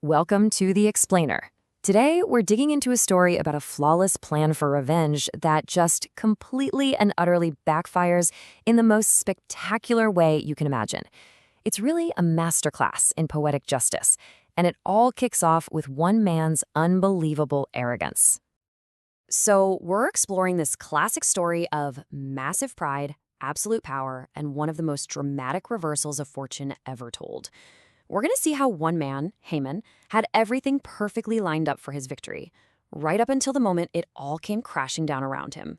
Welcome to The Explainer. Today, we're digging into a story about a flawless plan for revenge that just completely and utterly backfires in the most spectacular way you can imagine. It's really a masterclass in poetic justice, and it all kicks off with one man's unbelievable arrogance. So, we're exploring this classic story of massive pride, absolute power, and one of the most dramatic reversals of fortune ever told. We're going to see how one man, Haman, had everything perfectly lined up for his victory, right up until the moment it all came crashing down around him.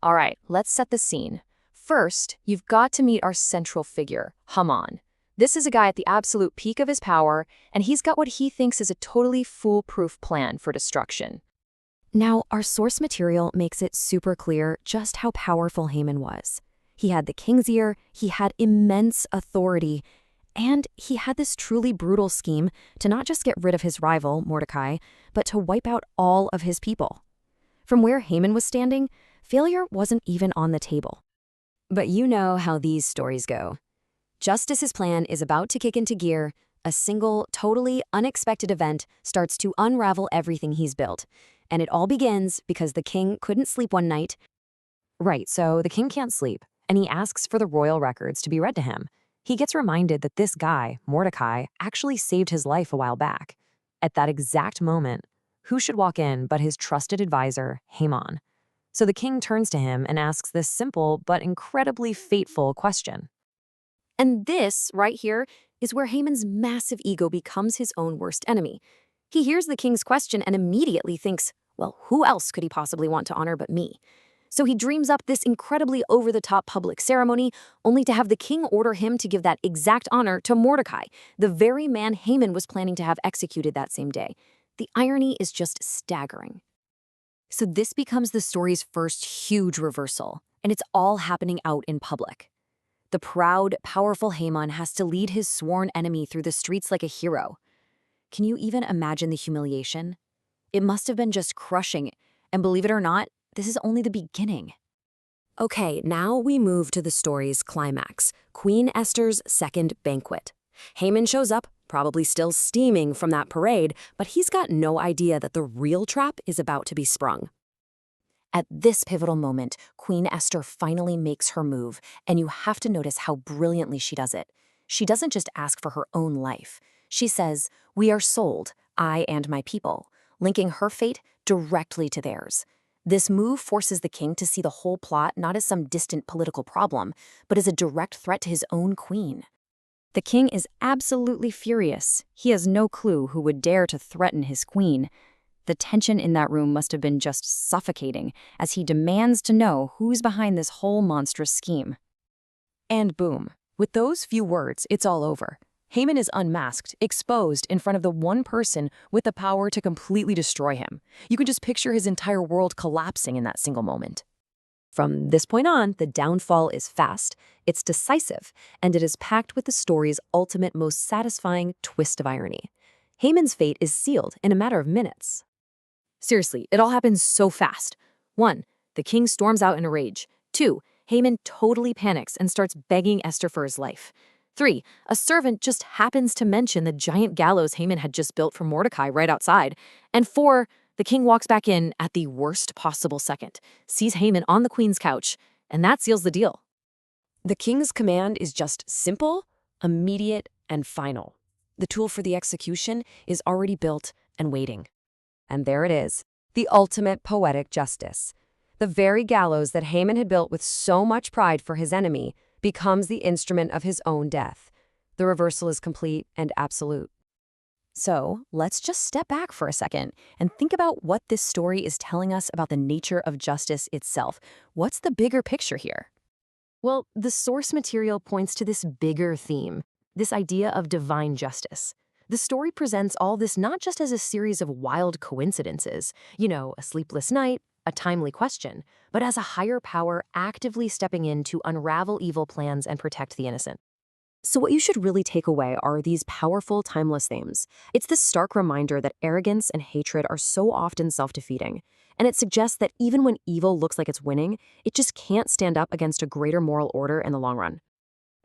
All right, let's set the scene. First, you've got to meet our central figure, Haman. This is a guy at the absolute peak of his power, and he's got what he thinks is a totally foolproof plan for destruction. Now, our source material makes it super clear just how powerful Haman was. He had the king's ear, he had immense authority, and he had this truly brutal scheme to not just get rid of his rival, Mordecai, but to wipe out all of his people. From where Haman was standing, failure wasn't even on the table. But you know how these stories go. Just as his plan is about to kick into gear, a single, totally unexpected event starts to unravel everything he's built. And it all begins because the king couldn't sleep one night. Right, so the king can't sleep, and he asks for the royal records to be read to him. He gets reminded that this guy, Mordecai, actually saved his life a while back. At that exact moment, who should walk in but his trusted advisor, Haman? So the king turns to him and asks this simple but incredibly fateful question. And this, right here, is where Haman's massive ego becomes his own worst enemy. He hears the king's question and immediately thinks, well, who else could he possibly want to honor but me? So he dreams up this incredibly over-the-top public ceremony, only to have the king order him to give that exact honor to Mordecai, the very man Haman was planning to have executed that same day. The irony is just staggering. So this becomes the story's first huge reversal, and it's all happening out in public. The proud, powerful Haman has to lead his sworn enemy through the streets like a hero. Can you even imagine the humiliation? It must have been just crushing, and believe it or not, this is only the beginning. Okay, now we move to the story's climax, Queen Esther's second banquet. Haman shows up, probably still steaming from that parade, but he's got no idea that the real trap is about to be sprung. At this pivotal moment, Queen Esther finally makes her move, and you have to notice how brilliantly she does it. She doesn't just ask for her own life. She says, "We are sold, I and my people," linking her fate directly to theirs. This move forces the king to see the whole plot not as some distant political problem, but as a direct threat to his own queen. The king is absolutely furious. He has no clue who would dare to threaten his queen. The tension in that room must have been just suffocating as he demands to know who's behind this whole monstrous scheme. And boom, with those few words, it's all over. Haman is unmasked, exposed in front of the one person with the power to completely destroy him. You can just picture his entire world collapsing in that single moment. From this point on, the downfall is fast, it's decisive, and it is packed with the story's ultimate, most satisfying twist of irony. Haman's fate is sealed in a matter of minutes. Seriously, it all happens so fast. 1. The king storms out in a rage. 2. Haman totally panics and starts begging Esther for his life. 3. A servant just happens to mention the giant gallows Haman had just built for Mordecai right outside. And 4. The king walks back in at the worst possible second, sees Haman on the queen's couch, and that seals the deal. The king's command is just simple, immediate, and final. The tool for the execution is already built and waiting. And there it is, the ultimate poetic justice. The very gallows that Haman had built with so much pride for his enemy becomes the instrument of his own death. The reversal is complete and absolute. So let's just step back for a second and think about what this story is telling us about the nature of justice itself. What's the bigger picture here? Well, the source material points to this bigger theme, this idea of divine justice. The story presents all this not just as a series of wild coincidences, a sleepless night, a timely question, but as a higher power actively stepping in to unravel evil plans and protect the innocent. So what you should really take away are these powerful, timeless themes. It's this stark reminder that arrogance and hatred are so often self-defeating, and it suggests that even when evil looks like it's winning, it just can't stand up against a greater moral order in the long run.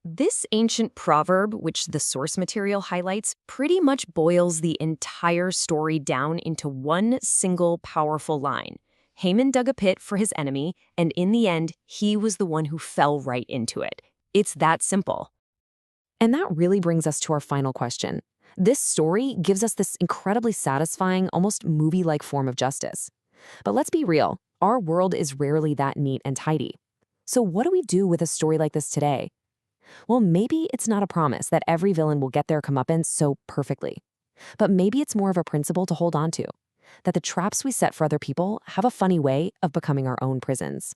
This ancient proverb, which the source material highlights, pretty much boils the entire story down into one single powerful line. Haman dug a pit for his enemy, and in the end, he was the one who fell right into it. It's that simple. And that really brings us to our final question. This story gives us this incredibly satisfying, almost movie-like form of justice. But let's be real, our world is rarely that neat and tidy. So what do we do with a story like this today? Well, maybe it's not a promise that every villain will get their comeuppance so perfectly. But maybe it's more of a principle to hold on to, that the traps we set for other people have a funny way of becoming our own prisons.